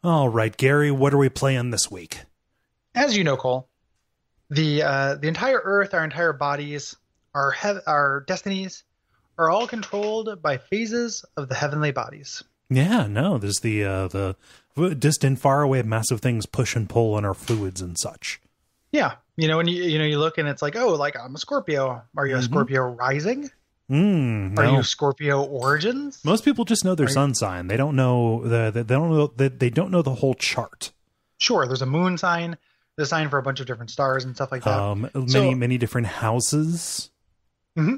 All right, Gary, what are we playing this week? As you know, Cole, the entire Earth, our entire bodies, our destinies are all controlled by phases of the heavenly bodies. Yeah, no, there's the distant, faraway, massive things push and pull on our fluids and such. Yeah, when you look and it's like, oh, like I'm a Scorpio. Are you a Scorpio rising? Are you Scorpio origins? Most people just know their sun sign. They don't know they don't know the whole chart. Sure, there's a moon sign, there's a sign for a bunch of different stars and stuff like that. Many different houses. Mm-hmm.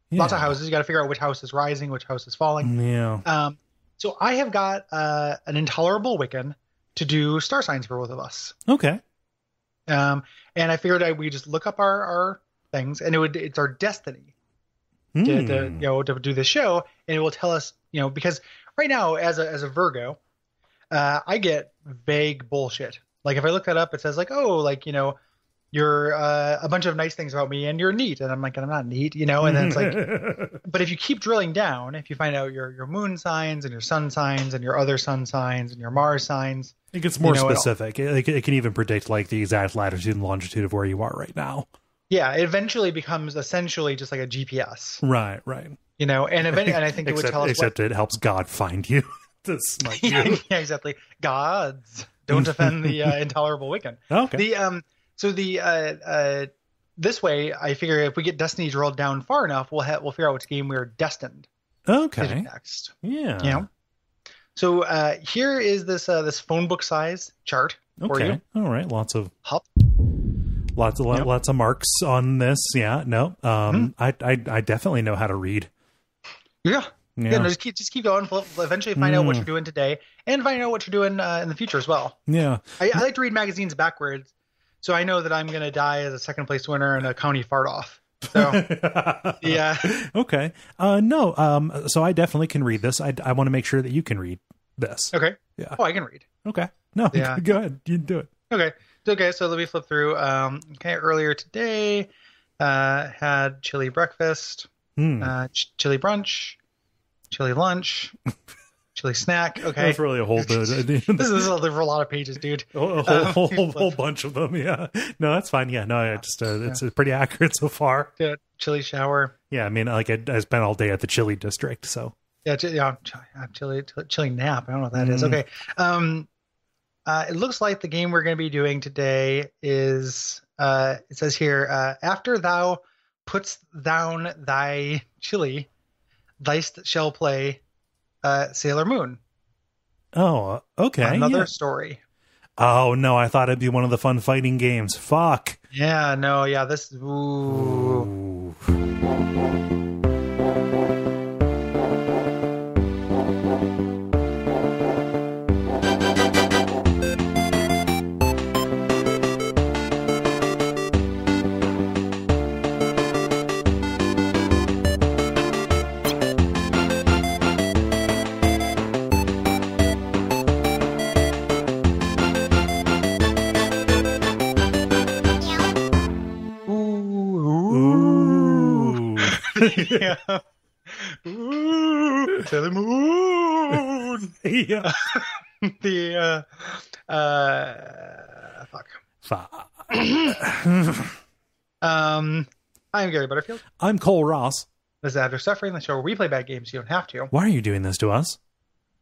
Yeah. Lots of houses. You got to figure out which house is rising, which house is falling. Yeah. So I have got an intolerable Wiccan to do star signs for both of us. Okay. And I figured we just look up our things, and it's our destiny to do this show, and it will tell us, because right now as a Virgo, I get vague bullshit. Like if I look that up, it says like, oh, like, you're a bunch of nice things about me and you're neat. And I'm like, I'm not neat, and then it's like, but if you keep drilling down, if you find out your moon signs and your sun signs and your other sun signs and your Mars signs, it gets more specific. It can even predict like the exact latitude and longitude of where you are right now. Yeah. It eventually becomes essentially just like a GPS. Right. And I think it would tell us except it helps God find you to smite you. Yeah, exactly. Gods don't offend the intolerable Wiccan. Okay. So this way, I figure if we get Destiny drilled down far enough, we'll figure out which game we're destined to do next. Yeah. So here is this phone book size chart for you. All right. Lots of marks on this. Yeah. No. I definitely know how to read. Yeah. No, just keep going. We'll eventually find out what you're doing today and find out what you're doing in the future as well. Yeah. I like to read magazines backwards, so I know that I'm going to die as a second place winner in a county fart off. So, yeah. Okay. No. So I definitely can read this. I want to make sure that you can read this. Okay. Yeah. Oh, I can read. Okay. No. Yeah. Go ahead. You do it. Okay. So let me flip through. Earlier today, had chili breakfast, chili brunch, chili lunch, chili snack. Okay. That's really a whole bit. This is a lot of pages, dude. A whole bunch of them. Yeah. No, that's fine. Yeah. No, it's pretty accurate so far. Yeah, chili shower. Yeah. I mean, like I spent all day at the chili district. So yeah. Chili nap. I don't know what that is. Okay. It looks like the game we're going to be doing today is, it says here, after thou puts down thy chili, thou shall play Sailor Moon. Oh, okay. Another story. Oh, no, I thought it'd be one of the fun fighting games. Fuck. Yeah, no, yeah, this... Ooh. Yeah. Ooh, Sailor Moon. Yeah. Fuck. I'm Gary Butterfield. I'm Cole Ross. This is After Suffering, the show where we play bad games. You don't have to. Why are you doing this to us?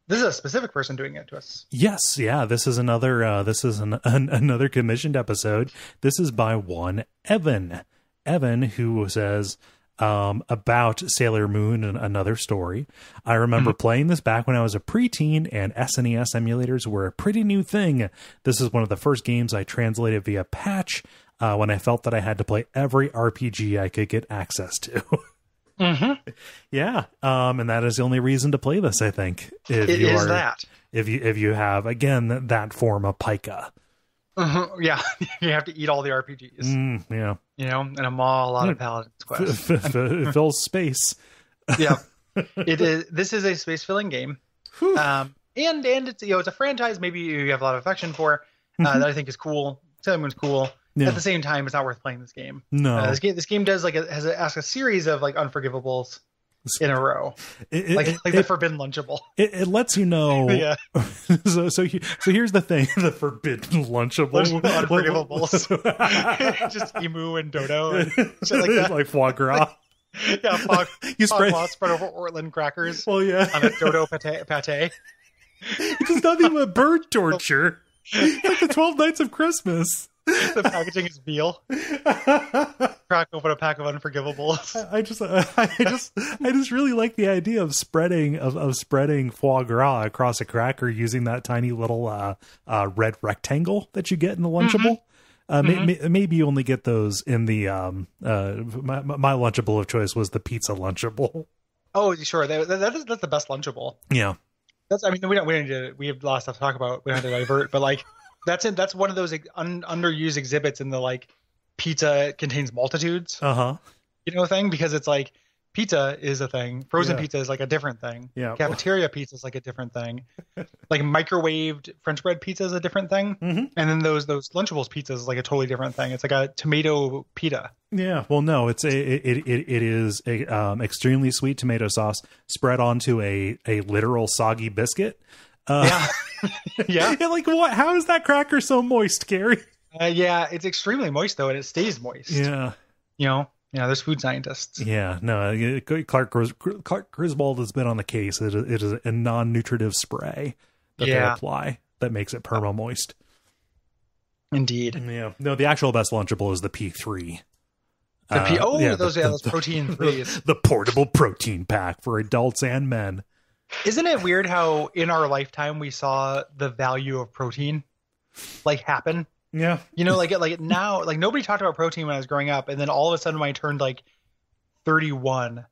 This is a specific person doing it to us. Yes, yeah. This is another. Another commissioned episode. This is by one Evan. Evan, who says about Sailor Moon and another story. I remember playing this back when I was a preteen, and SNES emulators were a pretty new thing. This is one of the first games I translated via patch when I felt that I had to play every RPG I could get access to. Yeah, and that is the only reason to play this, I think. If you have, again, that form of pica. Yeah, you have to eat all the RPGs. Yeah. And a lot of Paladin's Quest. It fills space. Yeah. This is a space-filling game. And it's, it's a franchise maybe you have a lot of affection for that I think is cool. Sailor Moon's cool. Yeah. At the same time, it's not worth playing this game. No. This game does asks a series of like unforgivables in a row. Like the forbidden Lunchable. It lets you know. Yeah. So here's the thing: the forbidden Lunchable, unforgivables. Just emu and dodo and shit like that, like foie gras. Yeah, foie gras spread over Ortland crackers. Well, yeah, on a dodo pate. It's nothing but bird torture. It's like the 12 Nights of Christmas. The packaging is veal. Crack open a pack of unforgivables. I just really like the idea of spreading foie gras across a cracker using that tiny little red rectangle that you get in the Lunchable. Maybe you only get those in the my Lunchable of choice was the pizza Lunchable. Oh, sure. That's the best Lunchable. Yeah. We have a lot of stuff to talk about. We don't have to divert, but like that's one of those underused exhibits in the like pizza contains multitudes. Thing, because it's like pizza is a thing, frozen pizza is like a different thing. Yeah. Cafeteria pizza is like a different thing. Like microwaved French bread pizza is a different thing. And then those Lunchables pizzas is like a totally different thing. It's like a tomato pita. Yeah, well, no, it is a extremely sweet tomato sauce spread onto a literal soggy biscuit. Yeah. Like what? How is that cracker so moist, Gary? Yeah, it's extremely moist though, and it stays moist. Yeah. There's food scientists. Yeah, no, Clark Griswold has been on the case. It is a non-nutritive spray that they apply that makes it perma-moist. Indeed. Yeah. No, the actual best Lunchable is the P3. Those protein threes. The portable protein pack for adults and men. Isn't it weird how in our lifetime we saw the value of protein like happen? Yeah. Like now, like nobody talked about protein when I was growing up, and then all of a sudden when I turned like 31,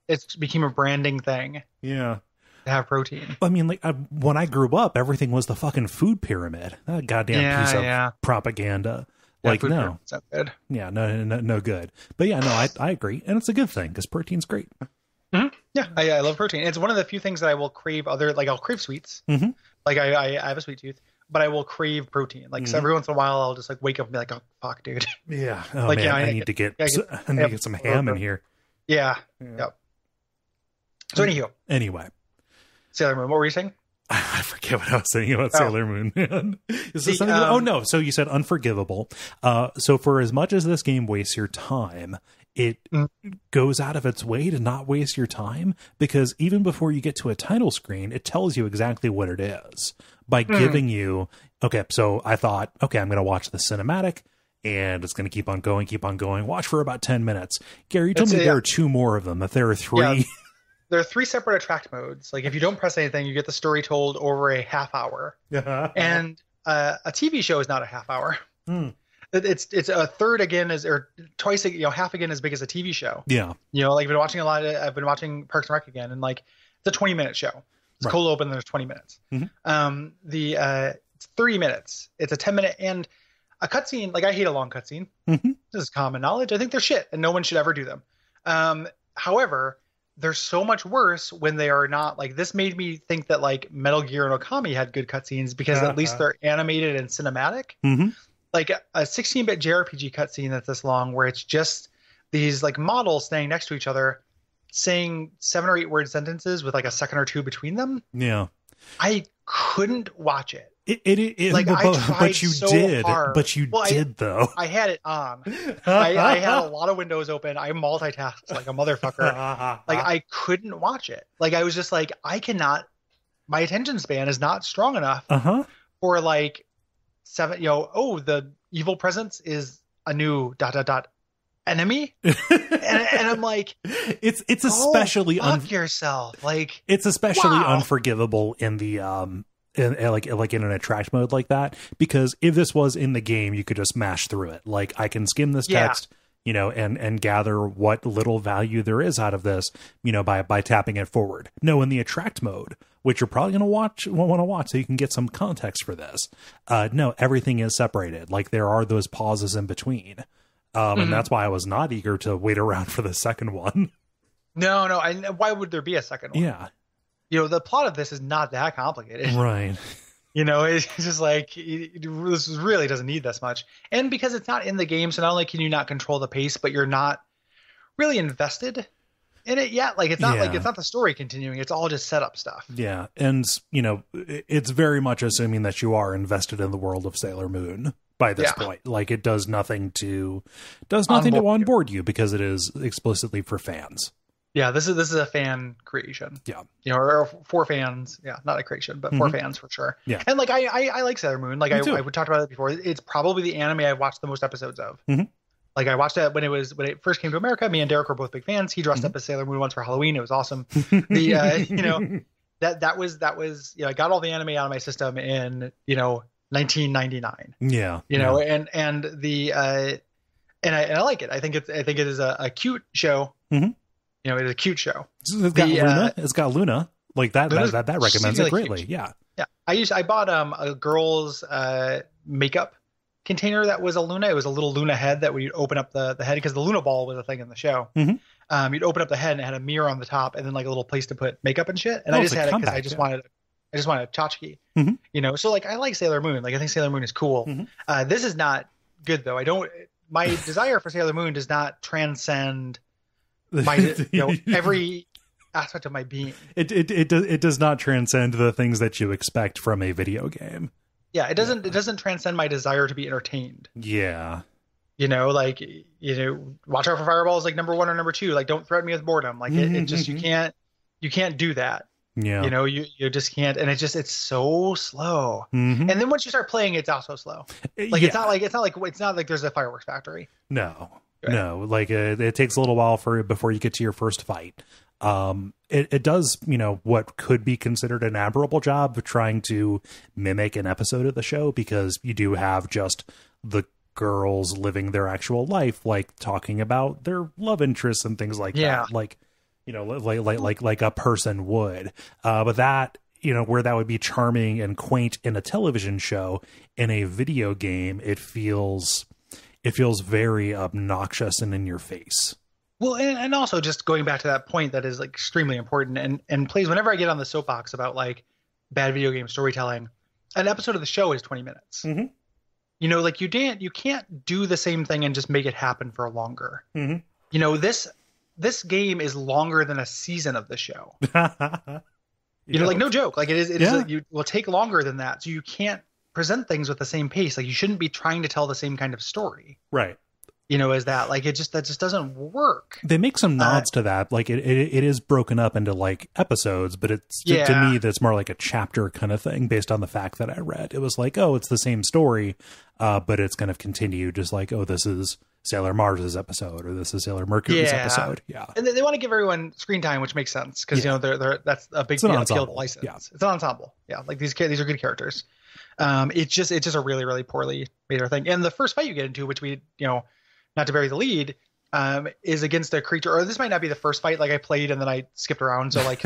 it became a branding thing. Yeah. To have protein. I mean, like when I grew up, everything was the fucking food pyramid. That goddamn piece of propaganda. Like, no. It's not good. Yeah, no good. But yeah, no, I agree. And it's a good thing because protein's great. Yeah, I love protein. It's one of the few things that I will crave I'll crave sweets. Like I have a sweet tooth, but I will crave protein. Like so every once in a while I'll just like wake up and be like, oh fuck, dude. Yeah. Oh, like, man, I need to get some ham in here. Yeah. Yep. So anyway. Sailor Moon, what were you saying? I forget what I was saying about Sailor Moon. Is this something? Oh no! So you said unforgivable. So for as much as this game wastes your time, it goes out of its way to not waste your time, because even before you get to a title screen, it tells you exactly what it is by giving you. Okay, so I thought, okay, I'm going to watch the cinematic, and it's going to keep on going. Watch for about 10 minutes. Gary, you told me there are two more of them. That there are three. Yeah. There are three separate attract modes. Like if you don't press anything, you get the story told over a half hour. And a TV show is not a half hour. It's a third again or twice, half again as big as a TV show. Yeah. Like I've been watching Parks and Rec again, and like it's a 20-minute show. It's cold open, and there's 20 minutes. It's 30 minutes. It's a 10-minute and a cutscene. Like I hate a long cutscene. This is common knowledge. I think they're shit, and no one should ever do them. However, they're so much worse when they are not. Like this made me think that like Metal Gear and Okami had good cutscenes because at least they're animated and cinematic. Like a 16-bit JRPG cutscene that's this long, where it's just these like models standing next to each other, saying 7 or 8 word sentences with like a second or two between them. Yeah, I couldn't watch it. But you did. But you did though. I had it on. I had a lot of windows open. I multitasked like a motherfucker. Like I couldn't watch it. Like I was just like, I cannot. My attention span is not strong enough for like 7. The evil presence is a new ... enemy, and I'm like, it's especially fuck yourself. Like it's especially unforgivable in the in an attract mode like that, because if this was in the game, you could just mash through it. Like I can skim this text, and gather what little value there is out of this, by tapping it forward. No, in the attract mode, which you're probably going to want to watch so you can get some context for this. No, everything is separated. Like there are those pauses in between. And that's why I was not eager to wait around for the second one. No. Why would there be a second one? Yeah. The plot of this is not that complicated. Right. It's just like, this really doesn't need this much. And because it's not in the game, so not only can you not control the pace, but you're not really invested in it yet. Like, it's not Yeah. it's not the story continuing. It's all just setup stuff. Yeah. And, it's very much assuming that you are invested in the world of Sailor Moon by this point. Like, it does nothing to onboard you because it is explicitly for fans. Yeah, this is a fan creation. Yeah. Or for fans. Yeah, not a creation, but for fans for sure. Yeah. And like I like Sailor Moon. Like I talked about it before. It's probably the anime I've watched the most episodes of. Mm-hmm. Like I watched it when it first came to America. Me and Derek were both big fans. He dressed up as Sailor Moon once for Halloween. It was awesome. That was I got all the anime out of my system in 1999. Yeah. And the and I like it. I think it is a cute show. Mm-hmm. It's a cute show. It's got Luna. It's got Luna. Like that recommends it greatly. Cute. Yeah. Yeah. I bought a girl's makeup container that was a Luna. It was a little Luna head that we'd open up the head, because the Luna ball was a thing in the show. Mm-hmm. You'd open up the head and it had a mirror on the top and then like a little place to put makeup and shit. And I just had it because I just wanted a tchotchke. Mm-hmm. So like I like Sailor Moon. Like I think Sailor Moon is cool. Mm-hmm. This is not good though. My desire for Sailor Moon does not transcend my every aspect of my being. It does not transcend the things that you expect from a video game. Yeah, it doesn't transcend my desire to be entertained. Yeah. Watch out for fireballs, like number 1 or number 2. Like, don't threaten me with boredom. Like it just, you can't do that. Yeah. You just can't. And it's so slow. Mm-hmm. And then once you start playing, it's also slow. Like, it's not like there's a fireworks factory. No. Right. No, like it takes a little while before you get to your first fight. It does, what could be considered an admirable job of trying to mimic an episode of the show, because you do have just the girls living their actual life, like talking about their love interests and things like that, like like a person would. But that, where that would be charming and quaint in a television show, in a video game, it feels very obnoxious and in your face. Well, and also just going back to that point that is like extremely important, and please, whenever I get on the soapbox about like bad video game storytelling, an episode of the show is 20 minutes. Mm-hmm. You can't do the same thing and just make it happen for longer. Mm-hmm. This game is longer than a season of the show. Like no joke. Like it is you will take longer than that. So you can't present things with the same pace. Like you shouldn't be trying to tell the same kind of story. Right. As that, like that just doesn't work. They make some nods to that. Like it is broken up into like episodes, but it's to me that's more like a chapter kind of thing based on the fact that I read. It was like, oh, it's the same story, but it's kind of continue, just like, oh, this is Sailor Mars's episode, or this is Sailor Mercury's episode. Yeah. And they want to give everyone screen time, which makes sense because they're that's a big appeal to license. Yeah. It's an ensemble. Yeah, like these are good characters. It's just a really, really poorly made thing. And the first fight you get into, which we not to bury the lead, is against a creature, or this might not be the first fight. Like I played and then I skipped around, so like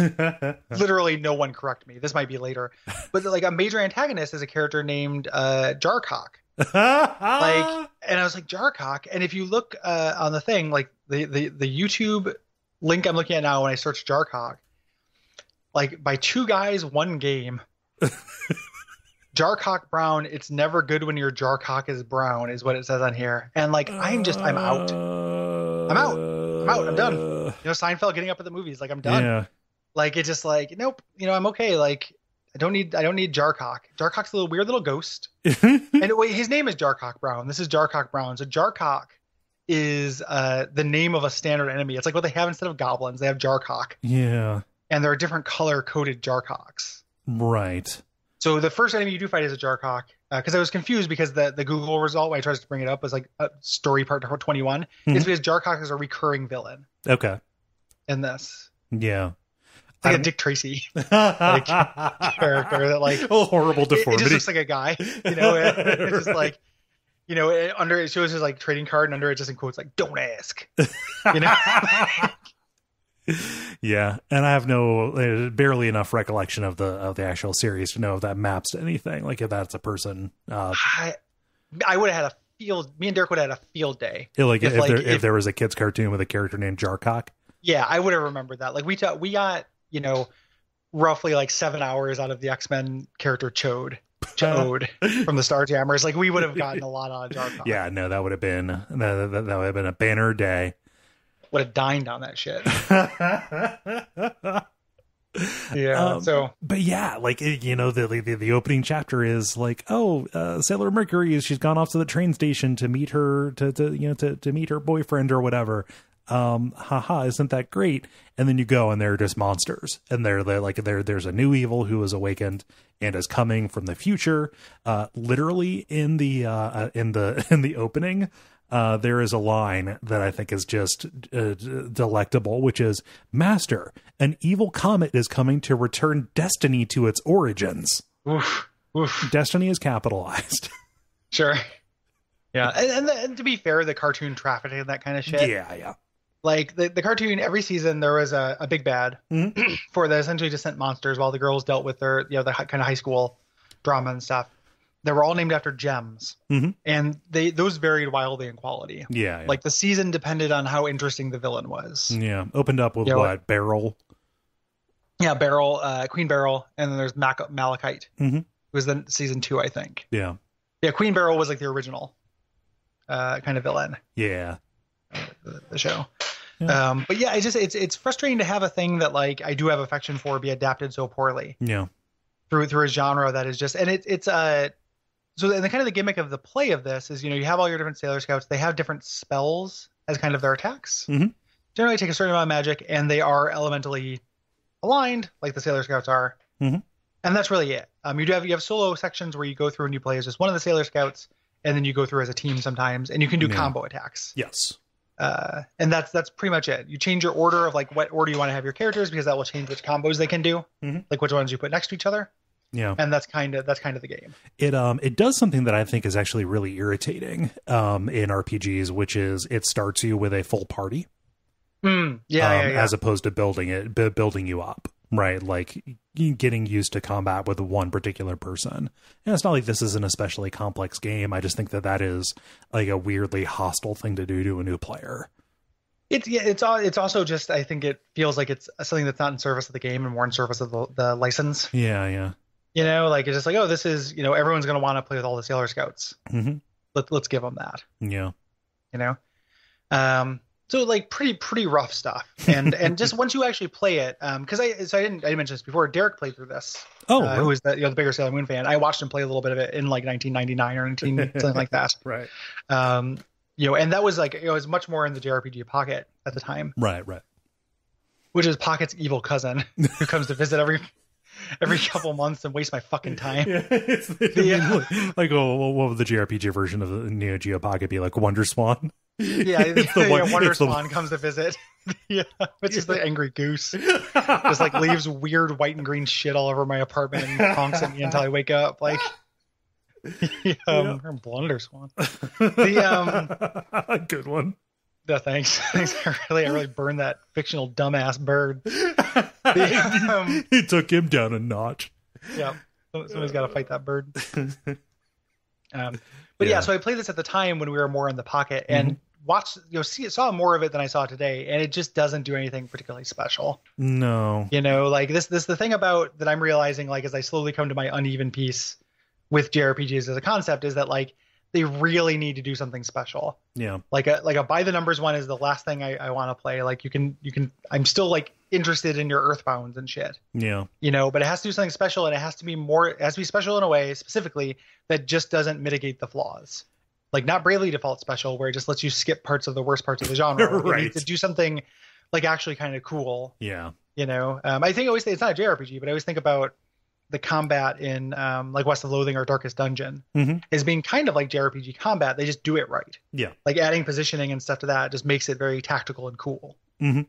literally no one correct me. This might be later, but like a major antagonist is a character named Jarcock. And I was like, Jarcock. And if you look on the thing, like the YouTube link I'm looking at now, when I search Jarcock, like by 2 guys 1 game. Jarcock Brown, it's never good when your Jarcock is brown, is what it says on here. And like, I'm out. I'm done. Seinfeld getting up at the movies, like I'm done. Yeah. Like it's just like, nope, I'm okay. Like I don't need Jarcock. Jarcock's a weird little ghost. And wait, his name is Jarcock Brown. This is Jarcock Brown. So Jarcock is the name of a standard enemy. It's like what they have instead of goblins. They have Jarcock. Yeah. And there are different color coded Jarcocks. Right. So the first enemy you do fight is a Jarcock, because I was confused because the Google result when I tried to bring it up was like a story part 21. Mm-hmm. It's because Jarcock is a recurring villain. Okay. In this. Yeah. It's like a Dick Tracy like, character that like horrible deformity. It just looks like a guy, it's just like, under it shows his like trading card, and under it just in quotes like "Don't ask," Yeah, and I have barely enough recollection of the actual series to know if that maps to anything. Like if that's a person. I would have had a field. Me and Derek would have had a field day. If there was a kids cartoon with a character named Jarcock. Yeah, I would have remembered that. Like we got roughly like 7 hours out of the X-Men character Chode from the Starjammers. Like we would have gotten a lot out of Jarcock. Yeah, no, that would have been a banner day. would have dined on that shit. Yeah. But yeah, like, you know, the opening chapter is like, Sailor Mercury she's gone off to the train station to meet her to meet her boyfriend or whatever. Isn't that great? And then you go and they're just monsters, and there's a new evil who is awakened and is coming from the future. Literally in the opening, there is a line that I think is just delectable, which is, "Master, an evil comet is coming to return destiny to its origins." Oof. Destiny is capitalized. Sure. Yeah. And to be fair, the cartoon trafficking and that kind of shit. Yeah. Like the cartoon, every season there was a big bad for the essentially just sent monsters while the girls dealt with their, the kind of high school drama and stuff. They were all named after gems, and those varied wildly in quality. Yeah. Like the season depended on how interesting the villain was. Yeah. Opened up with what? Beryl? Yeah, Beryl, Queen Beryl, and then there's Malachite. It was then season 2, I think. Yeah. Yeah, Queen Beryl was like the original kind of villain. Yeah. The show. Yeah. But yeah, it's frustrating to have a thing that like I do have affection for be adapted so poorly. Yeah. Through a genre that is just, and it's so the kind of the gimmick of the play of this is, you know, you have all your different Sailor Scouts. They have different spells as kind of their attacks. Generally take a certain amount of magic, and they are elementally aligned like the Sailor Scouts are. And that's really it. You have solo sections where you go through and you play as just one of the Sailor Scouts, and then you go through as a team sometimes, and you can do combo attacks. Yes. And that's pretty much it. You change your order of like what order you want to have your characters, because that will change which combos they can do, like which ones you put next to each other. Yeah. And that's kind of the game. It does something that I think is actually really irritating in RPGs, which is it starts you with a full party. As opposed to building you up, right? Like getting used to combat with one particular person. And it's not like this is an especially complex game. I just think that is like a weirdly hostile thing to do to a new player. It's also just, I think it feels like it's something that's not in service of the game and more in service of the license. Yeah. You know, like it's just like, oh, this is, you know, everyone's going to want to play with all the Sailor Scouts. Let's give them that. Yeah. You know? So like pretty rough stuff. And just once you actually play it, because I didn't mention this before, Derek played through this. Really? Who is the bigger Sailor Moon fan. I watched him play a little bit of it in like 1999 or something like that. Right. You know, and that was like, it was much more in the JRPG Pocket at the time. Right. Which is Pocket's evil cousin who comes to visit every couple months and waste my fucking time. Yeah, what would the JRPG version of the Neo Geo Pocket be like? Wonder Swan? Yeah, Wonder Swan comes to visit. Yeah, it's just the angry goose. Just like leaves weird white and green shit all over my apartment and honks at me until I wake up. Like, Blunder Swan. Good one. No, thanks. I really burned that fictional dumbass bird. He took him down a notch. Yeah, somebody's got to fight that bird. But yeah, so I played this at the time when we were more in the Pocket and saw more of it than I saw today, and it just doesn't do anything particularly special. No, you know, like this the thing about that I'm realizing, like as I slowly come to my uneven peace with JRPGs as a concept, is that like they really need to do something special. Yeah, like a by the numbers one is the last thing I want to play. Like you can I'm still like interested in your Earthbounds and shit. Yeah, you know, but it has to do something special, and it has to be special in a way specifically that just doesn't mitigate the flaws. Like not Bravely Default special, where it just lets you skip parts of the worst parts of the genre. Right. It needs to do something like actually kind of cool. Yeah. You know, I think I always say it's not a JRPG, but I always think about the combat in like West of Loathing or Darkest Dungeon as being kind of like JRPG combat. They just do it right. Yeah. Like adding positioning and stuff to that just makes it very tactical and cool. You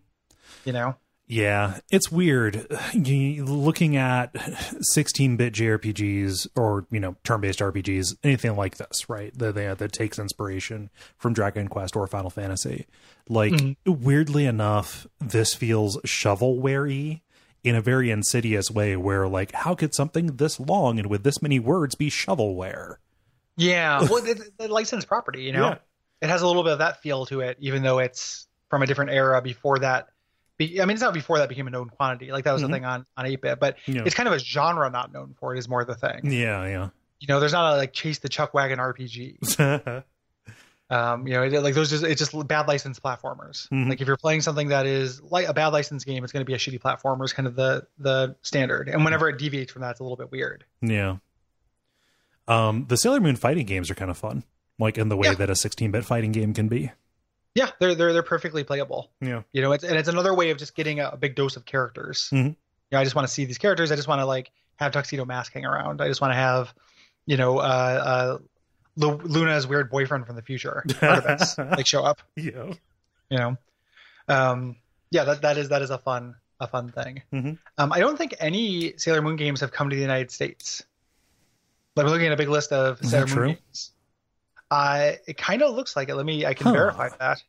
know? Yeah, it's weird looking at 16-bit JRPGs or, you know, turn-based RPGs, anything like this, right? That takes inspiration from Dragon Quest or Final Fantasy. Like, weirdly enough, this feels shovelware-y in a very insidious way where, like, how could something this long and with this many words be shovelware? Yeah. Well, it's a licensed property, you know? Yeah. It has a little bit of that feel to it, even though it's from a different era before that. I mean, it's not before that became a known quantity. Like that was the thing on 8-bit, but it's kind of a genre not known for it is more the thing. Yeah. You know, there's not a like chase the chuck wagon RPG. Like those it's just bad licensed platformers. Mhm. Like if you're playing something that is like a bad licensed game, it's going to be a shitty platformer is kind of the standard. And whenever it deviates from that, it's a little bit weird. Yeah. The Sailor Moon fighting games are kind of fun, like in the way that a 16-bit fighting game can be. Yeah, they're perfectly playable. Yeah. It's another way of just getting a big dose of characters. Mhm. I just want to see these characters. I just want to like have Tuxedo Mask hang around. I just want to have, Luna's weird boyfriend from the future, Artemis, like show up. Yeah. That is a fun thing. Mhm. I don't think any Sailor Moon games have come to the United States. Like we're looking at a big list of Sailor Moon games. It kind of looks like it. I can verify that.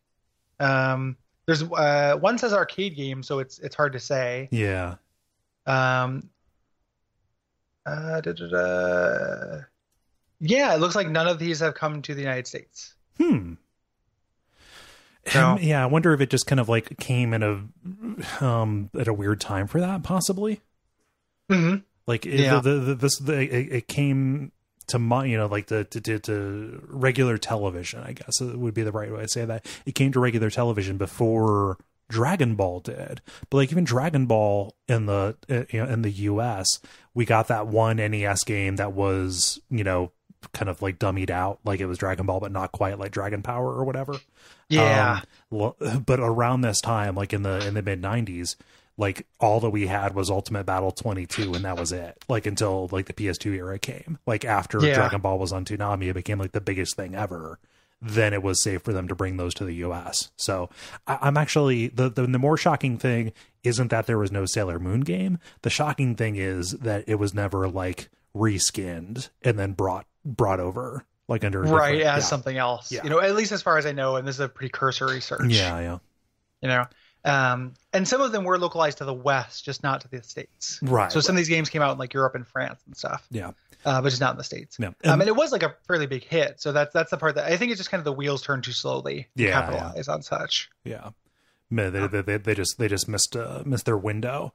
There's one says arcade game, so it's hard to say. Yeah. Yeah, it looks like none of these have come to the United States. So, yeah, I wonder if it just kind of like came in at a weird time for that, possibly. Mm-hmm. Like it came to my, like to regular television, I guess it would be the right way to say that. It came to regular television before Dragon Ball did, but like even Dragon Ball in the in the US, we got that one NES game that was kind of like dummied out, like it was Dragon Ball but not quite like Dragon Power or whatever. But around this time, like in the mid 90s, like all that we had was Ultimate Battle 22, and that was it. Like until like the PS2 era came, like after Dragon Ball was on Toonami, it became like the biggest thing ever. Then it was safe for them to bring those to the US. So I'm actually the more shocking thing isn't that there was no Sailor Moon game. The shocking thing is that it was never like reskinned and then brought over like under something else. At least as far as I know, and this is a pretty cursory search. And some of them were localized to the West, just not to the States. Right. So some of these games came out in like Europe and France and stuff. Yeah. But just not in the States. Yeah. And it was like a fairly big hit. So that's the part that I think it's just kind of the wheels turn too slowly to capitalize on such. Yeah. They just missed their window.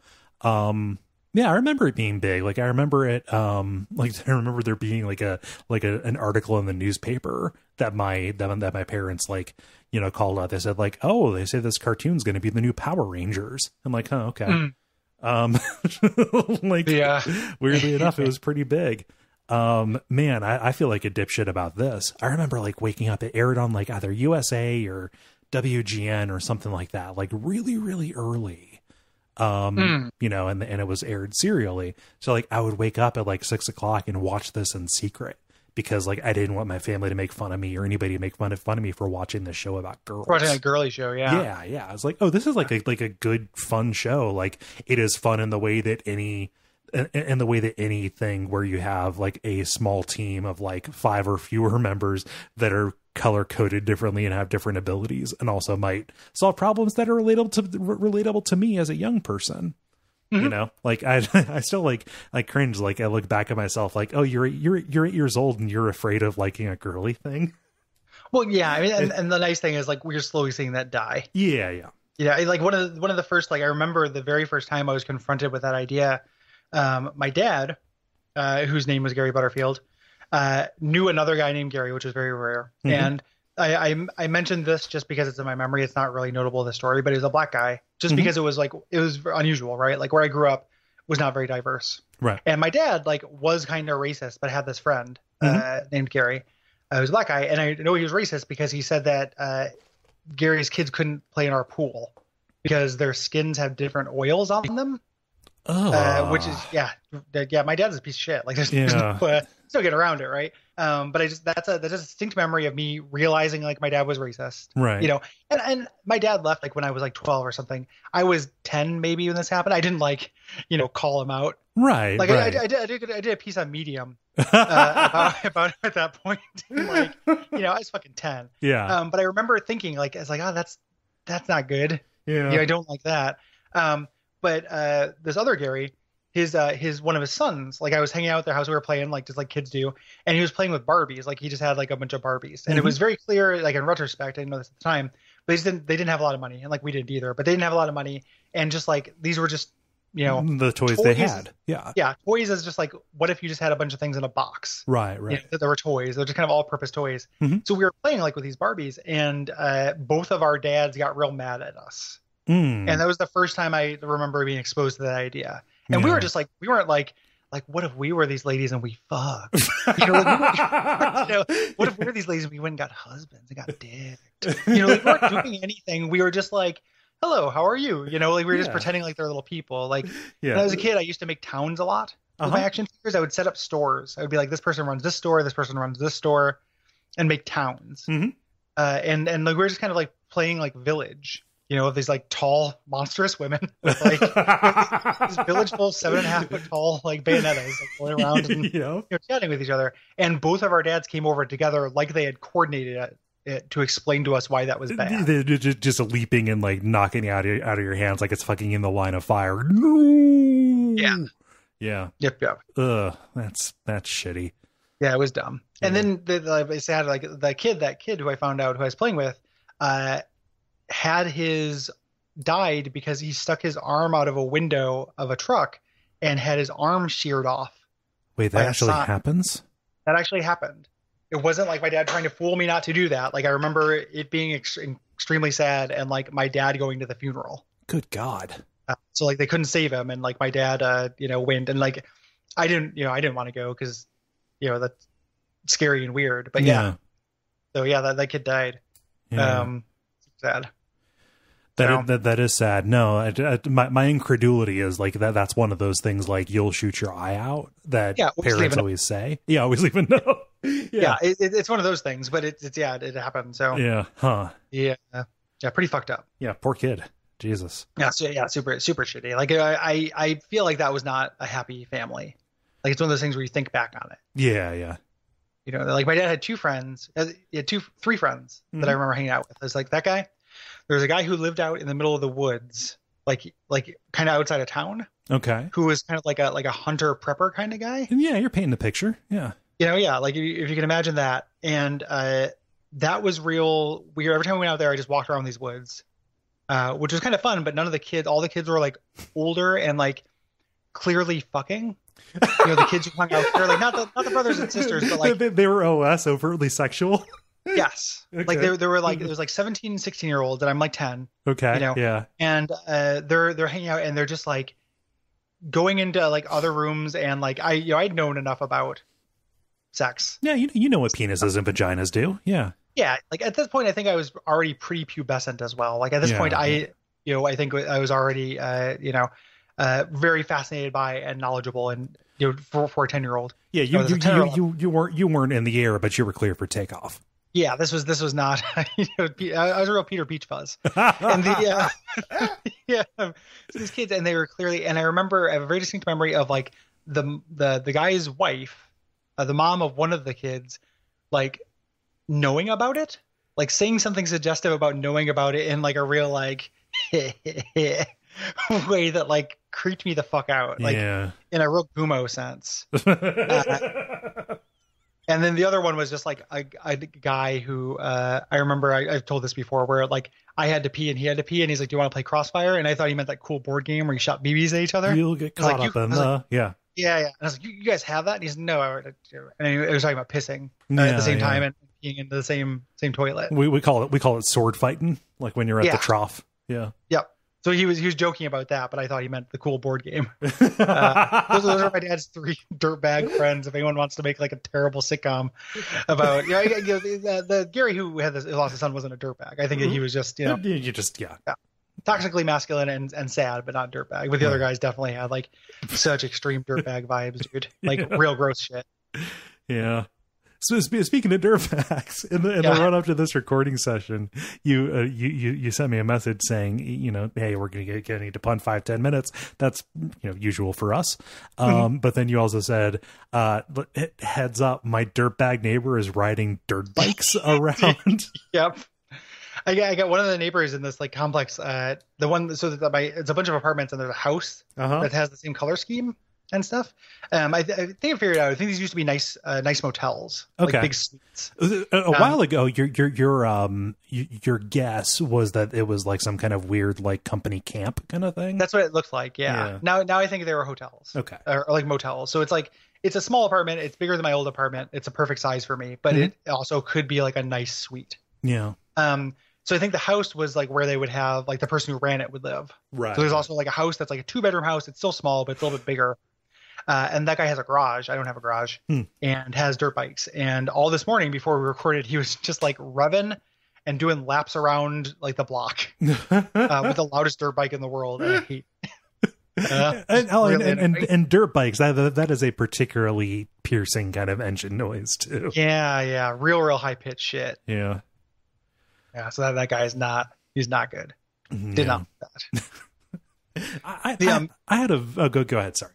Yeah, I remember it being big. Like I remember it. Like I remember there being like an article in the newspaper that my parents like called out. They said like, oh, they say this cartoon's going to be the new Power Rangers. I'm like, oh, okay. Weirdly enough, it was pretty big. Man, I feel like a dipshit about this. I remember like waking up. It aired on like either USA or WGN or something like that. Like really, really early. And it was aired serially. So like I would wake up at like 6 o'clock and watch this in secret because like I didn't want my family to make fun of me or anybody to make fun of me for watching this show about girls. Watching a girly show, yeah. Yeah. I was like, oh, this is like a good fun show. Like it is fun in the way that anything where you have like a small team of like 5 or fewer members that are color coded differently and have different abilities and also might solve problems that are relatable to me as a young person. Like I still like I cringe. Like I look back at myself like, oh, you're 8 years old and you're afraid of liking a girly thing. Well, yeah. I mean, and the nice thing is like we're slowly seeing that die. Yeah. Like one of the first, like I remember the very first time I was confronted with that idea. My dad, whose name was Gary Butterfield, knew another guy named Gary, which was very rare. And I mentioned this just because it's in my memory. It's not really notable, the story, but he was a black guy just because it was unusual, right? Like where I grew up was not very diverse. Right. And my dad like was kind of racist, but had this friend named Gary, who's a black guy. And I know he was racist because he said that Gary's kids couldn't play in our pool because their skins have different oils on them. Which is my dad's a piece of shit. Like there's no getting around it, right? But that's a distinct memory of me realizing like my dad was racist, right? And my dad left like when I was like 12 or something. I was 10 maybe when this happened. I didn't like call him out, right? Like right. I did a piece on Medium about it at that point. Like I was fucking 10. Yeah. But I remember thinking like I was like, oh, that's not good. Yeah. I don't like that. But this other Gary, his one of his sons, like I was hanging out at their house, we were playing like just like kids do, and he was playing with Barbies. Like he just had like a bunch of Barbies, and it was very clear, like in retrospect, I didn't know this at the time, but they didn't have a lot of money, and like we didn't either, but they didn't have a lot of money, and just like these were just the toys they had. Yeah. Toys is just like, what if you just had a bunch of things in a box? Right. There were toys. They're just kind of all-purpose toys. Mm-hmm. So we were playing like with these Barbies, and both of our dads got real mad at us. And that was the first time I remember being exposed to that idea. And we were just like, we weren't like, what if we were these ladies and we fucked? What if we were these ladies and we went and got husbands and got dicked? We weren't doing anything. We were just like, hello, how are you? We were just pretending like they're little people. Like when I was a kid, I used to make towns a lot with my action figures. I would set up stores. I would be like, this person runs this store, this person runs this store, and make towns. Mm-hmm. And like we were just kind of like playing like Village. Of these like tall, monstrous women with like this village full of 7.5 foot tall like bayonettas like, going around and chatting with each other. And both of our dads came over together like they had coordinated it to explain to us why that was bad. They're just leaping and like knocking out of your hands like it's fucking in the line of fire. No. Yeah. Yep. Ugh, that's shitty. Yeah, it was dumb. And then it's sad. Like that kid who I found out who I was playing with, had his died because he stuck his arm out of a window of a truck and had his arm sheared off. Wait, that actually happens? That actually happened. It wasn't like my dad trying to fool me not to do that. Like I remember it being extremely sad and like my dad going to the funeral. Good God. So like they couldn't save him and like my dad, went and like I didn't want to go because, that's scary and weird. But yeah. So yeah, that kid died. Yeah. Sad. That is sad. No, my incredulity is like that's one of those things like you'll shoot your eye out that parents always say. Yeah, always leave a note. Yeah, it's one of those things, but it happened. So yeah, pretty fucked up. Yeah, poor kid. Jesus. Yeah, super shitty. Like I feel like that was not a happy family. Like it's one of those things where you think back on it. Yeah. Like my dad had three friends that I remember hanging out with. It's like that guy. There's a guy who lived out in the middle of the woods, like kind of outside of town. Okay. Who was kind of like a hunter prepper kind of guy. Yeah, you're painting the picture. Yeah. Like if you can imagine that. And that was real weird. Every time we went out there, I just walked around these woods, which was kind of fun. But all the kids were like older and like clearly fucking. The kids who hung out there, like not the brothers and sisters, but like they were overtly sexual. Yes. Okay. Like there were like, it was like 17, 16-year-olds and I'm like 10. Okay. Yeah. And they're hanging out and they're just like going into like other rooms and like I'd known enough about sex. Yeah, you know what penises and vaginas do. Yeah. Yeah, like at this point I think I was already pretty pubescent as well. Like at this point I think I was already very fascinated by and knowledgeable and for a 10-year-old. Yeah, you weren't in the air but you were clear for takeoff. Yeah, this was not. I was a real Peter Peach Fuzz, and so these kids, and they were clearly. And I remember I have a very distinct memory of like the guy's wife, the mom of one of the kids, like knowing about it, like saying something suggestive about knowing about it in like a real like way that like creeped me the fuck out, like in a real Gumo sense. And then the other one was just like a guy who I remember I've told this before where like I had to pee and he had to pee and he's like, do you want to play Crossfire? And I thought he meant that cool board game where you shot BBs at each other. You'll get caught up in the Yeah. And I was like, you guys have that? And he said, no. And he was talking about pissing at the same time and peeing into the same toilet. We call it sword fighting, like when you're at the trough. Yeah. Yep. So he was joking about that, but I thought he meant the cool board game. Those are my dad's three dirtbag friends. If anyone wants to make like a terrible sitcom about, the Gary who lost his son wasn't a dirtbag. I think that he was just, toxically masculine and sad, but not dirtbag. But the other guys definitely had like such extreme dirtbag vibes, dude. Like real gross shit. Yeah. So speaking of dirtbags, in the run up to this recording session, you sent me a message saying, hey, we're going to need to punt 5-10 minutes. That's usual for us. But then you also said, heads up, my dirtbag neighbor is riding dirt bikes around. Yep. I got one of the neighbors in this like complex. It's a bunch of apartments and there's a house that has the same color scheme. and stuff. I think I figured out. I think these used to be nice motels, Okay. like big suites. A while ago, your guess was that it was like some kind of weird like company camp kind of thing. That's what it looked like. Yeah. Now I think they were hotels. Okay. Or like motels. So it's like it's a small apartment. It's bigger than my old apartment. It's a perfect size for me, but it also could be like a nice suite. Yeah. So I think the house was like where they would have like the person who ran it would live. Right. So there's also like a house that's like a 2-bedroom house. It's still small, but it's a little bit bigger. And that guy has a garage. I don't have a garage, and has dirt bikes. And all this morning before we recorded, he was just like revving and doing laps around like the block with the loudest dirt bike in the world. And I hate. And dirt bikes. That is a particularly piercing kind of engine noise too. Yeah, real high pitched shit. Yeah. So that guy is not. He's not good. Did not like that. I had a go ahead. Sorry.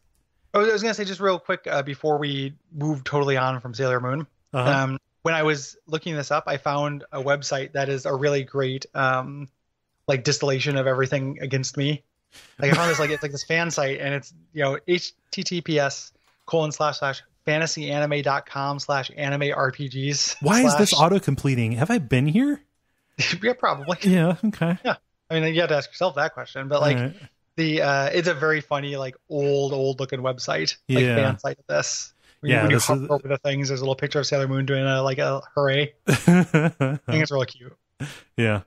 I was going to say just real quick before we move totally on from Sailor Moon. When I was looking this up, I found a website that is a really great like distillation of everything against me. Like I found this it's like this fan site, and it's https://fantasyanime.com/anime RPGs. Why is this auto completing? Have I been here? Yeah, probably. Yeah. Okay. Yeah. I mean, you have to ask yourself that question, but like. Right. It's a very funny, like old looking website, like fan site of this. When you hover over the things, there's a little picture of Sailor Moon doing a hooray. I think it's really cute. Yeah.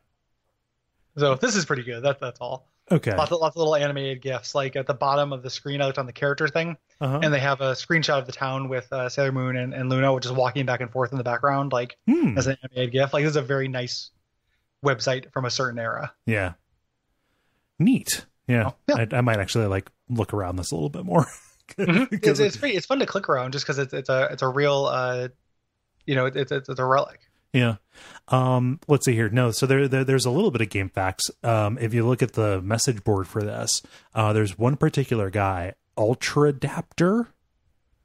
So this is pretty good. That's all. Okay. Lots of little animated GIFs. Like at the bottom of the screen, I looked on the character thing, and they have a screenshot of the town with Sailor Moon and Luna, which is walking back and forth in the background, like as an animated GIF. Like this is a very nice website from a certain era. Yeah. Neat. Yeah, I might actually like look around this a little bit more. It's fun to click around just because it's a real it's a relic. Yeah. Let's see here. No, so there's a little bit of game facts. If you look at the message board for this, there's one particular guy, Ultradaptor.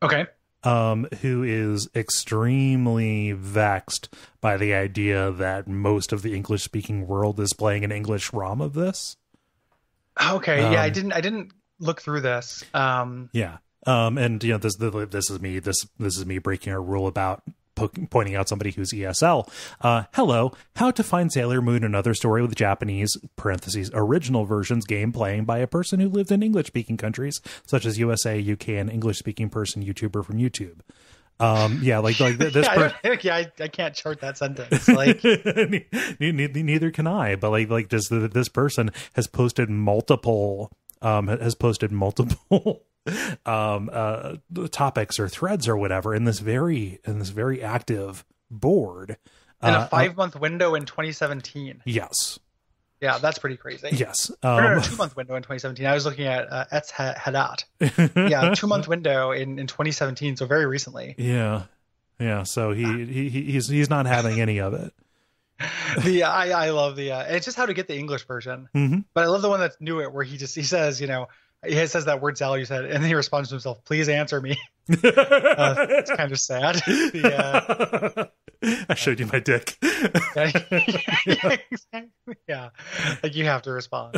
Okay. Who is extremely vexed by the idea that most of the English speaking world is playing an English ROM of this. Okay. Yeah, I didn't look through this. Yeah. And this is me breaking a rule about pointing out somebody who's ESL. Hello, how to find Sailor Moon, another story with Japanese (original versions) game playing by a person who lived in English speaking countries such as USA, UK, and English speaking person YouTuber from YouTube. This. I can't chart that sentence. Like, neither can I. But this person has posted multiple topics or threads or whatever in this very active board in a 5-month window in 2017. Yes. Yeah, that's pretty crazy. Yes. A 2-month window in 2017. I was looking at Etz Hadat. Yeah, 2-month window in 2017, so very recently. Yeah. Yeah, so he's not having any of it. I love it's just how to get the English version. Mm-hmm. But I love the one that knew it, where he says, he says that word Sal you said, and then he responds to himself, "Please answer me." It's kind of sad. I showed you my dick. Yeah, like you have to respond.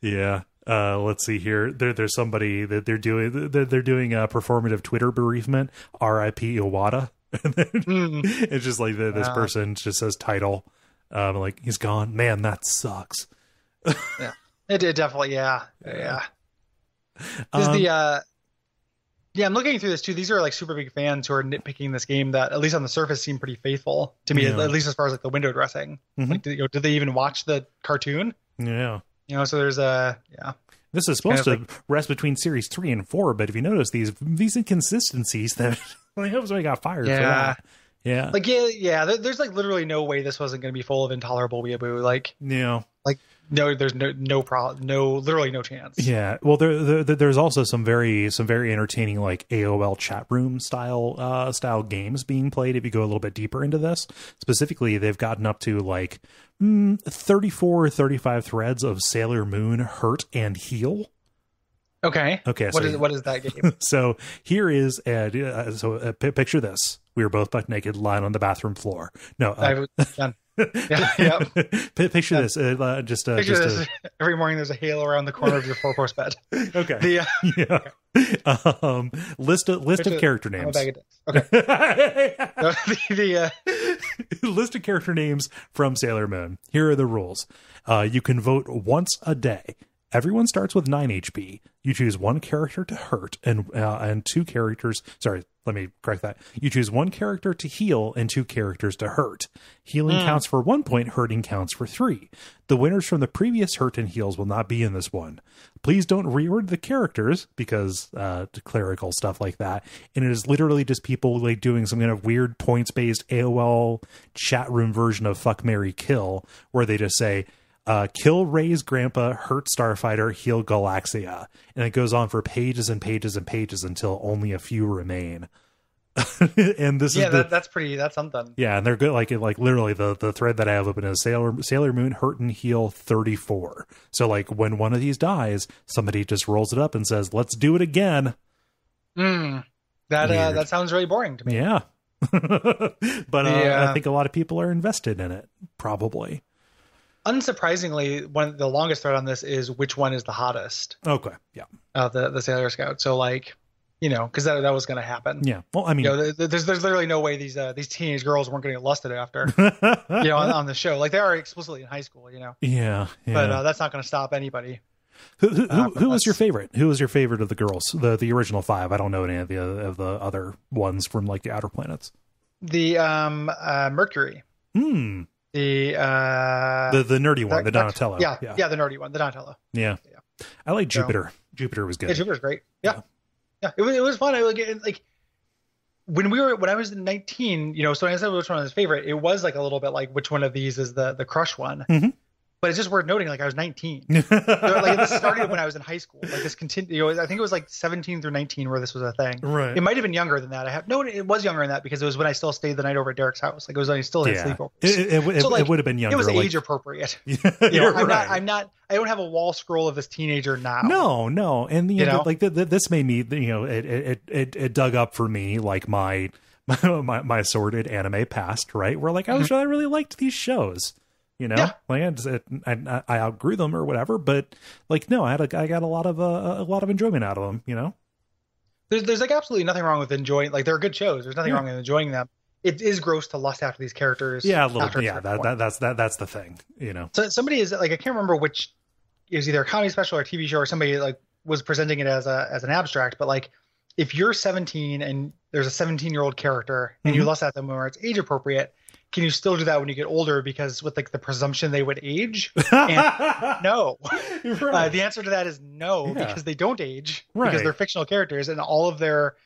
Yeah. Let's see here. There's somebody that they're doing a performative Twitter bereavement. R.I.P. Iwata. It's just like this person just says title. Like he's gone. Man, that sucks. Yeah. It did definitely, yeah. I'm looking through this too. These are like super big fans who are nitpicking this game that, at least on the surface, seem pretty faithful to me. At least as far as like the window dressing. Mm-hmm. Like, did they even watch the cartoon? Yeah. So there's This is supposed to rest between series 3 and 4, but if you notice these inconsistencies, that I hope somebody got fired for that. Yeah. Like there's like literally no way this wasn't going to be full of intolerable weeaboo. Like like. No, there's no problem. Literally no chance. Yeah. Well, there's also some very entertaining like AOL chat room style games being played. If you go a little bit deeper into this, specifically, they've gotten up to like 34 or 35 threads of Sailor Moon Hurt and Heal. Okay. What is that game? So here is picture this: we were both butt naked, lying on the bathroom floor. No, Yeah. Picture this. Every morning there's a halo around the corner of your four-post bed. Okay. List of character names. I'm a bag of dicks. Okay. List of character names from Sailor Moon. Here are the rules. You can vote once a day. Everyone starts with 9 HP. You choose one character to hurt and two characters. Sorry, let me correct that. You choose one character to heal and two characters to hurt. Healing counts for 1 point. Hurting counts for 3. The winners from the previous hurt and heals will not be in this one. Please don't reorder the characters because clerical stuff like that. And it is literally just people like doing some kind of weird points-based AOL chat room version of Fuck, Marry, Kill, where they just say, kill Ray's grandpa, hurt Starfighter, heal Galaxia. And it goes on for pages and pages and pages until only a few remain. And this that's something. Yeah, and they're good. Like literally the thread that I have open is Sailor Moon hurt and heal 34. So like when one of these dies, somebody just rolls it up and says, let's do it again. That sounds really boring to me. Yeah. But I think a lot of people are invested in it, probably. Unsurprisingly, the longest thread on this is which one is the hottest. Okay, yeah. The Sailor Scout. So like, because that was going to happen. Yeah. Well, I mean, there's literally no way these teenage girls weren't going to get lusted after, on the show. Like they are explicitly in high school, Yeah. But that's not going to stop anybody. Who was your favorite? Who was your favorite of the girls? The original 5. I don't know any of the other ones from like the Outer Planets. The Mercury. The nerdy one, the Donatello. Yeah, the nerdy one, the Donatello. Yeah. I like Jupiter. Jupiter was good. Yeah, Jupiter's great. Yeah. It was fun. Like when I was 19, so when I said which one was his favorite, it was like a little bit like which one of these is the crush one. Mm-hmm. But it's just worth noting, like I was 19. Like this started when I was in high school. Like this continued. I think it was like 17 through 19 where this was a thing. Right. It might have been younger than that. It was younger than that because it was when I still stayed the night over at Derek's house. Like it was when I still had sleepovers. It would have been younger. It was age appropriate. I'm not. I don't have a wall scroll of this teenager now. No. And this made me. It dug up for me like my sordid anime past. Right. Where like I really liked these shows. I outgrew them or whatever, but like, no, I got a lot of enjoyment out of them, There's like absolutely nothing wrong with enjoying, like they're good shows. There's nothing wrong with enjoying them. It is gross to lust after these characters. Yeah, a little. Yeah, that's the thing, So somebody is like, I can't remember which, it was either a comedy special or a TV show or somebody like was presenting it as an abstract, but like if you're 17 and there's a 17-year-old character and you lust at them where it's age appropriate, can you still do that when you get older? Because with like the presumption they would age, and no. Right. The answer to that is no, because they don't age, because they're fictional characters, and all of their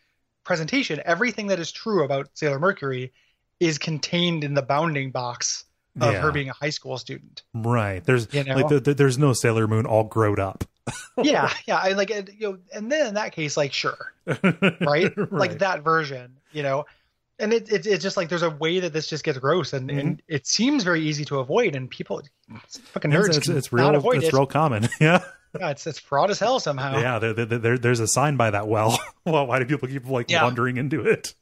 presentation, everything that is true about Sailor Mercury, is contained in the bounding box of her being a high school student. Right. There's there's no Sailor Moon all grown up. Yeah. And then in that case, like sure, right? Like that version, And it's just like there's a way that this just gets gross, and it seems very easy to avoid, and people, fucking nerds, it's real common. Yeah, it's fraud as hell somehow. Yeah, there's a sign by that well. Well, why do people keep wandering into it?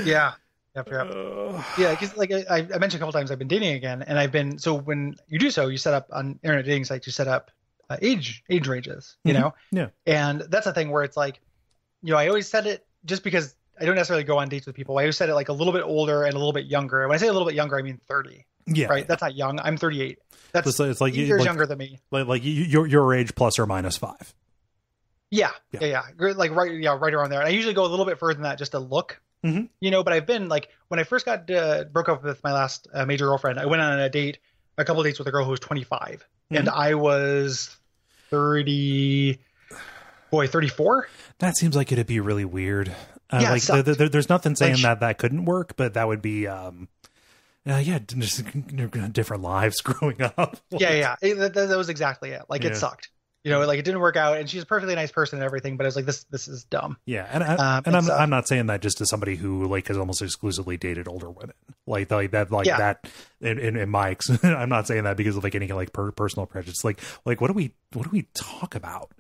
Yeah, because like I mentioned a couple times, I've been dating again, and I've been when you do so, you set up on internet dating sites, you set up age ranges, Yeah, and that's a thing where it's like, I always set it just because I don't necessarily go on dates with people. I always said it like a little bit older and a little bit younger. When I say a little bit younger, I mean 30. Yeah. Right. That's not young. I'm 38. That's it's like years younger than me. Like your age plus or minus 5. Yeah. Like right around there. And I usually go a little bit further than that just to look, but I've been like, when I first broke up with my last major girlfriend, I went on a couple of dates with a girl who was 25 and I was 34. That seems like it'd be really weird. There's nothing saying that couldn't work, but that would be, just different lives growing up. That was exactly it. Like it sucked, like it didn't work out, and she's a perfectly nice person and everything, but I was like, this is dumb. Yeah. And I'm not saying that just as somebody who like has almost exclusively dated older women that in my, I'm not saying that because of like any like personal prejudice. Like what do we talk about?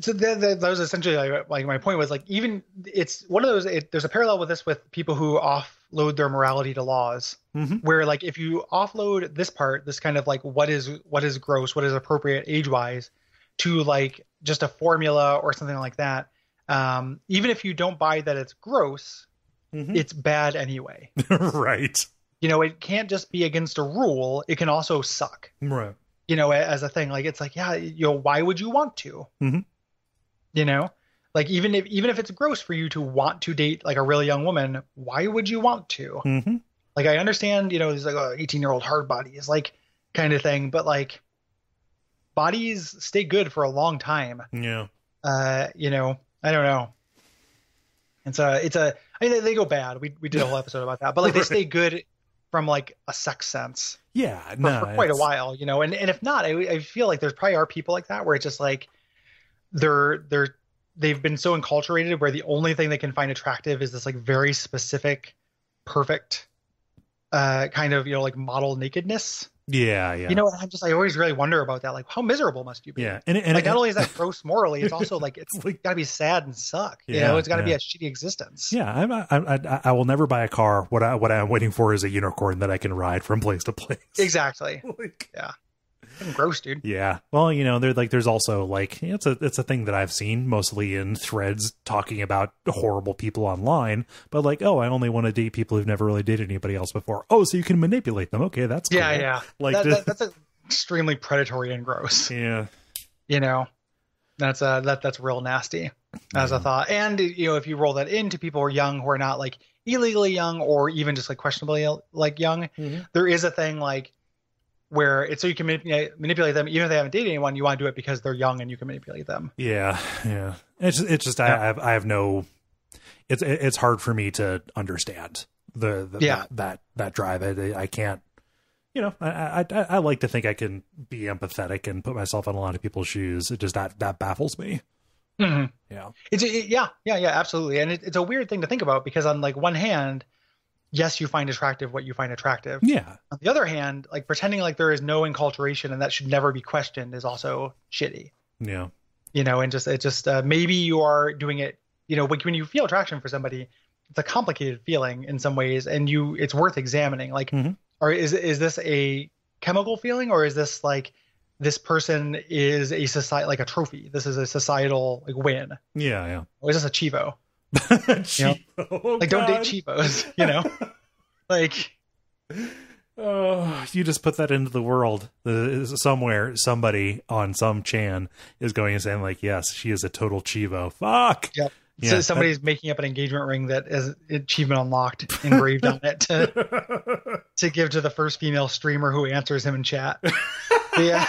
So that was essentially like my point was like, even it's one of those, there's a parallel with this with people who offload their morality to laws, where like if you offload this part, this kind of like what is gross, what is appropriate age wise, to like just a formula or something like that, even if you don't buy that it's gross, it's bad anyway. Right. It can't just be against a rule, it can also suck. Right. As a thing, like it's like, yeah, why would you want to? Like even if it's gross for you to want to date like a really young woman, why would you want to? Like I understand, there's like 18-year-old hard bodies, like kind of thing, but like bodies stay good for a long time. Yeah. I don't know. I mean, they go bad. We did a whole episode about that, but like they stay good from like a sex sense. Yeah, for quite a while, and if not, I feel like there's probably are people like that where it's just like they've been so enculturated where the only thing they can find attractive is this like very specific, perfect kind of like model nakedness. Yeah. I always really wonder about that. Like, how miserable must you be? Yeah, and like not only is that gross morally, it's also like it's got to be sad and suck. It's got to be a shitty existence. Yeah, I will never buy a car. What I'm waiting for is a unicorn that I can ride from place to place. Exactly. Yeah. Gross, dude. Yeah. Well, there's also like it's a thing that I've seen mostly in threads talking about horrible people online, but like, oh, I only want to date people who've never really dated anybody else before. Oh, so you can manipulate them. Okay, that's cool. Yeah. Like that's extremely predatory and gross. Yeah. That's real nasty as a thought. And if you roll that into people who are young, who are not like illegally young or even just like questionably like young, there is a thing like where it's so you can manipulate them even if they haven't dated anyone. You want to do it because they're young and you can manipulate them. Yeah. It's just I have no. It's hard for me to understand that drive. I can't. I like to think I can be empathetic and put myself in a lot of people's shoes. It just that baffles me. Yeah. Yeah, absolutely. And it's a weird thing to think about because on like one hand, yes, you find attractive what you find attractive. Yeah. On the other hand, like pretending like there is no enculturation and that should never be questioned is also shitty. Yeah. And maybe you are doing it, when you feel attraction for somebody, it's a complicated feeling in some ways and it's worth examining. Like, or is this a chemical feeling or is this like this person is a society, like a trophy? This is a societal like win. Yeah. Or is this a Chivo? Chivo, like, don't date Chivos, like, oh, you just put that into the world. Somewhere, somebody on some Chan is going and saying like, yes, she is a total Chivo. Fuck. Yep. Yeah, so somebody's making up an engagement ring that is achievement unlocked engraved on it to give to the first female streamer who answers him in chat. Yeah.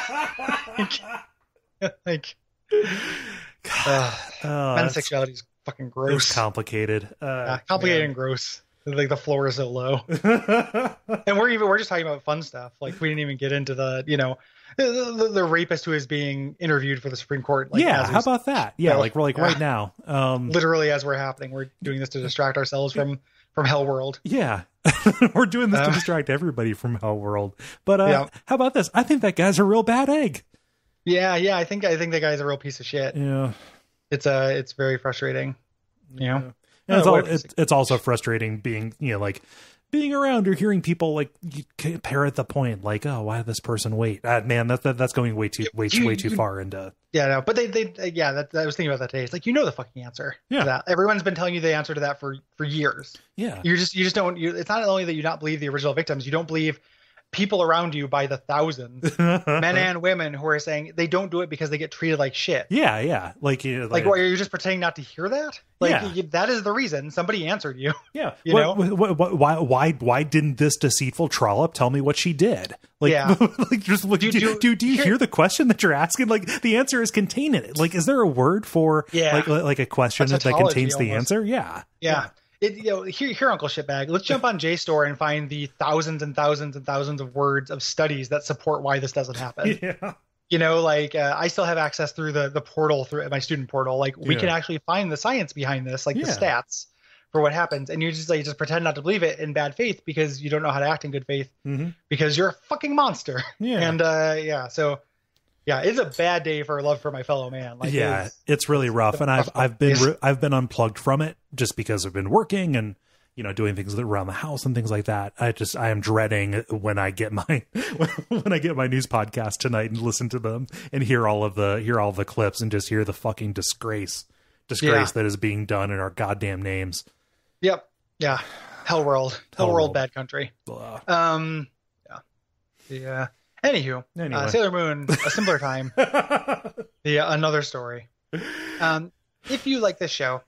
Like, men's sexuality is fucking gross. It's complicated. Complicated and gross. Like the floor is so low. And we're just talking about fun stuff. Like we didn't even get into the rapist who is being interviewed for the Supreme Court. Like, yeah, how about that? Yeah, like we're like right now. Literally as we're happening, we're doing this to distract ourselves from Hell World. Yeah. We're doing this to distract everybody from Hell World. But how about this? I think that guy's a real bad egg. Yeah, I think that guy's a real piece of shit. Yeah. It's very frustrating. Yeah. It's also frustrating being, like being around or hearing people like you parrot the point like, oh, why did this person wait? Man, that's going way too far into. Yeah, no, but I was thinking about that today. It's like, the fucking answer to that. Everyone's been telling you the answer to that for years. Yeah. You just don't, it's not only that you not believe the original victims, you don't believe people around you by the thousands, men and women, who are saying they don't do it because they get treated like shit. Yeah. Like what, are you just pretending not to hear that? Like, that is the reason. Somebody answered you. Yeah. Why didn't this deceitful trollop tell me what she did? Like, like just look. Do you hear the question that you're asking? Like, the answer is contained in it. Like, is there a word for like a question that contains the answer? Yeah. Here, Uncle Shitbag, let's jump on JSTOR and find the thousands and thousands and thousands of words of studies that support why this doesn't happen. Yeah. I still have access through the portal, through my student portal. Like, we can actually find the science behind this, like the stats for what happens. And you just pretend not to believe it in bad faith because you don't know how to act in good faith because you're a fucking monster. Yeah. And so Yeah, it's a bad day for love for my fellow man. Like, yeah, it's really rough, and I've been unplugged from it just because I've been working and doing things around the house and things like that. I am dreading when I get my when I get my news podcast tonight and listen to them and hear all the clips and just hear the fucking disgrace that is being done in our goddamn names. Yep. Yeah. Hell world, bad country. Yeah. Anyway. Sailor Moon, a simpler time. Another story. If you like this show,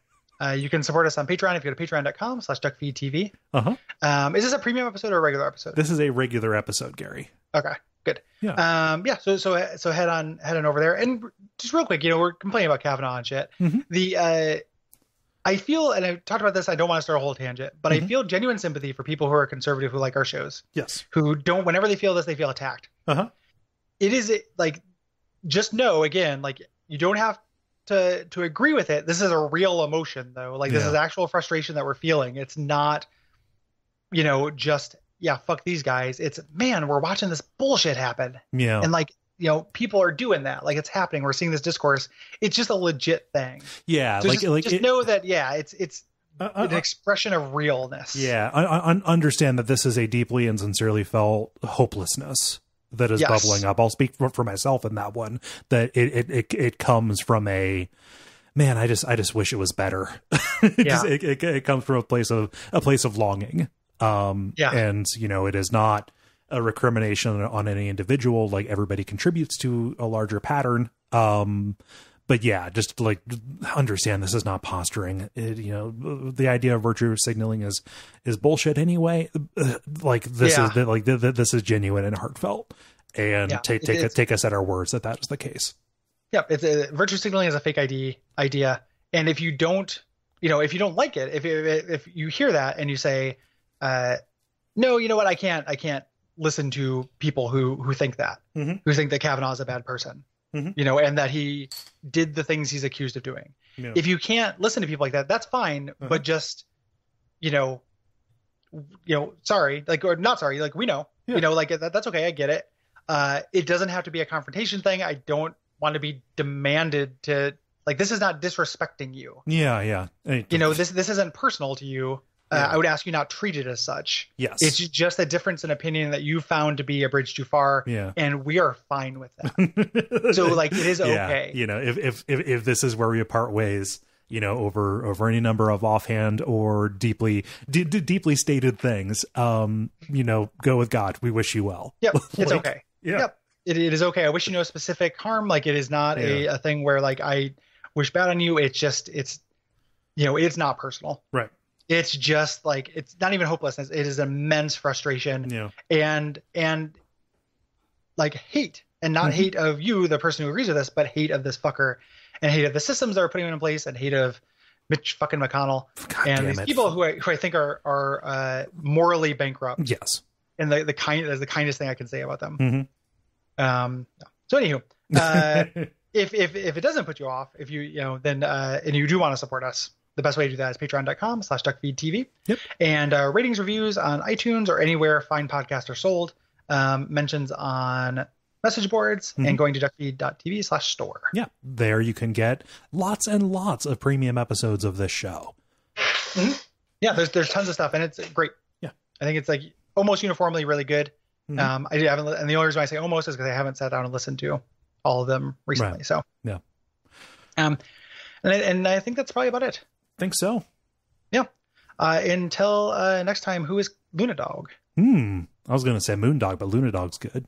you can support us on Patreon if you go to patreon.com/Duckfeed.tv. Is this a premium episode or a regular episode? This is a regular episode, Gary. Okay, good. Yeah. So head on over there. And just real quick, we're complaining about Kavanaugh and shit. I feel, and I talked about this, I don't want to start a whole tangent, but I feel genuine sympathy for people who are conservative who like our shows. Yes. Who don't, whenever they feel this, they feel attacked. It is like, just know, again, like, you don't have to agree with it. This is a real emotion, though. Like, this is actual frustration that we're feeling. It's not, just, fuck these guys. It's, man, we're watching this bullshit happen. Yeah. And like, people are doing that. Like, it's happening. We're seeing this discourse. It's just a legit thing. Yeah. So just know that, it's an expression of realness. Yeah. Understand that this is a deeply and sincerely felt hopelessness that is bubbling up. I'll speak for myself in that one, that it comes from a, man, I just wish it was better. It comes from a place of longing. And it is not a recrimination on any individual. Like, everybody contributes to a larger pattern. But yeah, just like, understand this is not posturing. The idea of virtue signaling is bullshit anyway. Like, this this is genuine and heartfelt, and take us at our words that is the case. Yep. It's virtue signaling is a fake idea. And if you don't, if you don't like it, if you hear that and you say, no, you know what? I can't listen to people who think that, who think that Kavanaugh is a bad person, and that he did the things he's accused of doing. Yeah. If you can't listen to people like that, that's fine. But just, sorry, like, or not sorry, like, we know, like, that's okay. I get it. It doesn't have to be a confrontation thing. I don't want to be demanded to, like, this is not disrespecting you. Yeah. This isn't personal to you. I would ask you not treat it as such. Yes. It's just a difference in opinion that you found to be a bridge too far. Yeah. And we are fine with that. So, like, it is okay. If this is where we part ways, over any number of offhand or deeply stated things, go with God. We wish you well. Yep. It's like, okay. Yeah. Yep. It is okay. I wish you no specific harm. Like, it is not a thing where, like, I wish bad on you. It's just, it's not personal. Right. It's just like, it's not even hopelessness. It is immense frustration and like hate, and not hate of you, the person who agrees with this, but hate of this fucker, and hate of the systems that are putting him in place, and hate of Mitch fucking McConnell. God and these people who I think are morally bankrupt. Yes. And that's the kindest thing I can say about them. So anywho, if it doesn't put you off, if you, then, and you do want to support us, the best way to do that is patreon.com/DuckFeed.tv. Yep. And ratings, reviews on iTunes or anywhere fine podcasts are sold. Mentions on message boards and going to Duckfeed.tv/store. Yeah. There you can get lots and lots of premium episodes of this show. Yeah. There's tons of stuff, and it's great. Yeah. I think it's like almost uniformly really good. I haven't, and the only reason I say almost is because I haven't sat down and listened to all of them recently. Right. So yeah. And I think that's probably about it. Think so. Yeah. Until next time, who is Luna Dog? I was going to say Moondog, but Luna Dog's good.